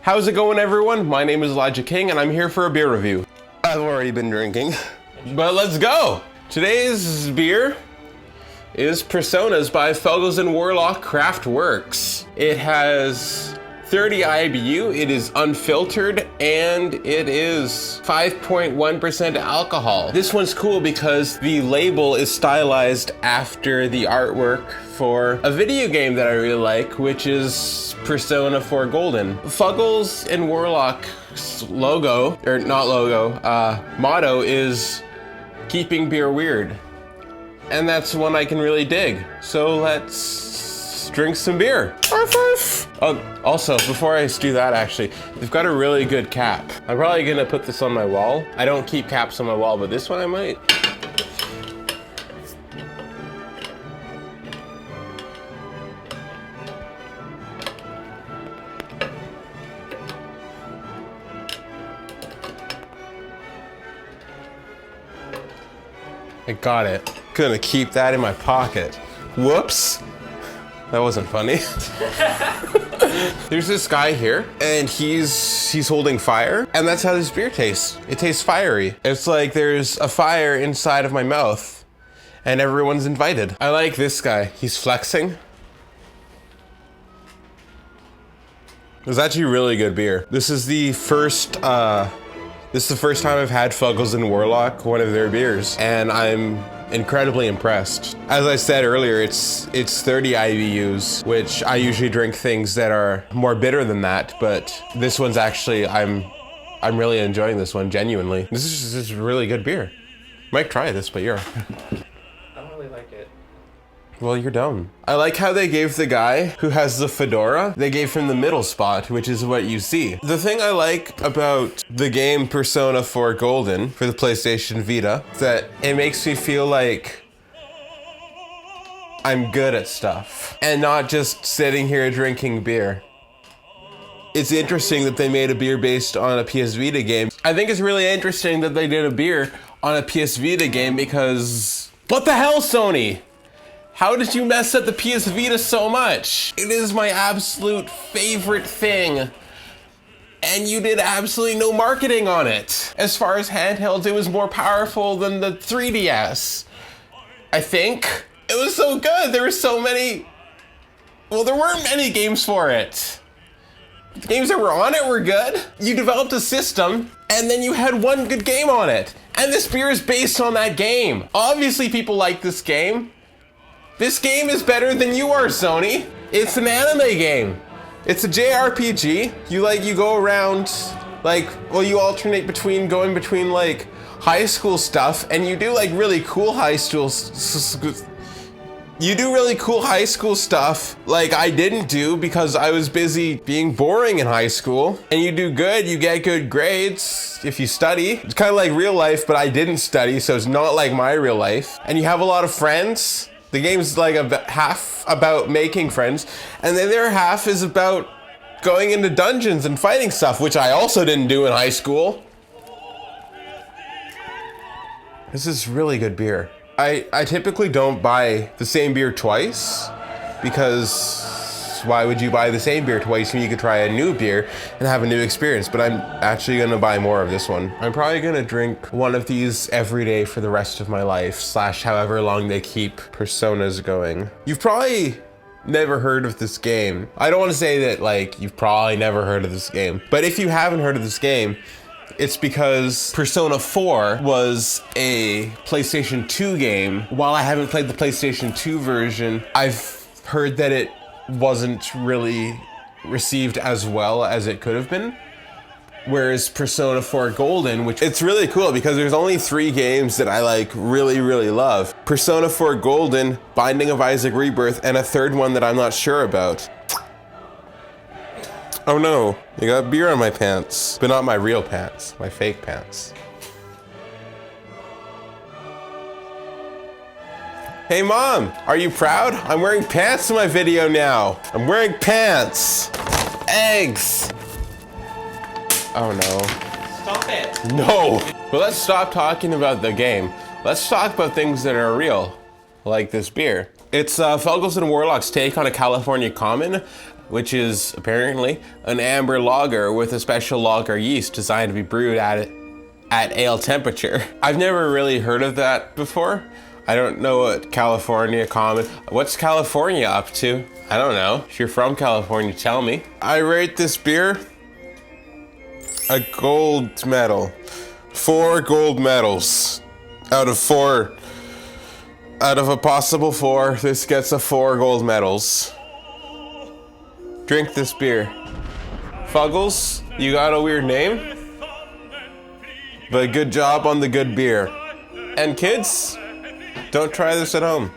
How's it going, everyone? My name is Elijah King and I'm here for a beer review. I've already been drinking, but let's go. Today's beer is Personas by Fuggles and Warlock Craft Works. It has 30 IBU, it is unfiltered, and it is 5.1% alcohol. This one's cool because the label is stylized after the artwork for a video game that I really like, which is Persona 4 Golden. Fuggles and Warlock's logo, or not logo, motto is keeping beer weird. And that's one I can really dig. So let's drink some beer. Oh, also, before I do that, actually, they've got a really good cap. I'm probably gonna put this on my wall. I don't keep caps on my wall, but this one I might. I got it. Gonna keep that in my pocket. Whoops. That wasn't funny. There's this guy here, and he's holding fire, and that's how this beer tastes. It tastes fiery. It's like there's a fire inside of my mouth, and everyone's invited. I like this guy. He's flexing. It's actually really good beer. This is the first time I've had Fuggles and Warlock, one of their beers, and I'm incredibly impressed. As I said earlier, it's 30 IBUs, which I usually drink things that are more bitter than that, but this one's actually, I'm really enjoying this one, genuinely. This is really good beer. Might try this, but you're... I don't really like it. Well, you're dumb. I like how they gave the guy who has the fedora, they gave him the middle spot, which is what you see. The thing I like about the game Persona 4 Golden for the PlayStation Vita is that it makes me feel like I'm good at stuff and not just sitting here drinking beer. It's interesting that they made a beer based on a PS Vita game. I think it's really interesting that they did a beer on a PS Vita game because... What the hell, Sony? How did you mess up the PS Vita so much? It is my absolute favorite thing. And you did absolutely no marketing on it. As far as handhelds, it was more powerful than the 3DS. I think. It was so good. There were so many... Well, there weren't many games for it. The games that were on it were good. You developed a system, and then you had one good game on it. And this beer is based on that game. Obviously, people like this game. This game is better than you are, Sony. It's an anime game. It's a JRPG. You go around, you alternate between going between like high school stuff, and you do like really cool high school stuff like I didn't do because I was busy being boring in high school. And you do good, you get good grades if you study. It's kind of like real life, but I didn't study, so it's not like my real life. And you have a lot of friends. The game's like half about making friends, and the other half is about going into dungeons and fighting stuff, which I also didn't do in high school. This is really good beer. I typically don't buy the same beer twice, because why would you buy the same beer twice when you could try a new beer and have a new experience? But I'm actually gonna buy more of this one. I'm probably gonna drink one of these every day for the rest of my life, / however long they keep Personas going. You've probably never heard of this game. I don't want to say that you've probably never heard of this game, but if you haven't heard of this game, it's because Persona 4 was a PlayStation 2 game. While I haven't played the PlayStation 2 version, I've heard that it wasn't really received as well as it could have been. Whereas Persona 4 Golden, which it's really cool because there's only 3 games that I really, really love. Persona 4 Golden, Binding of Isaac Rebirth, and a third one that I'm not sure about. Oh no, you got beer on my pants. But not my real pants, my fake pants. Hey Mom, are you proud? I'm wearing pants in my video now. I'm wearing pants. Eggs. Oh no. Stop it. No. But let's stop talking about the game. Let's talk about things that are real, like this beer. It's Fuggles and Warlock's take on a California common. which is apparently an amber lager with a special lager yeast designed to be brewed at ale temperature. I've never really heard of that before. I don't know what what's California up to? I don't know. If you're from California, tell me. I rate this beer a gold medal. 4 gold medals out of 4. Out of a possible 4, this gets a 4 gold medals. Drink this beer. Fuggles, you got a weird name, but good job on the good beer. And kids, don't try this at home.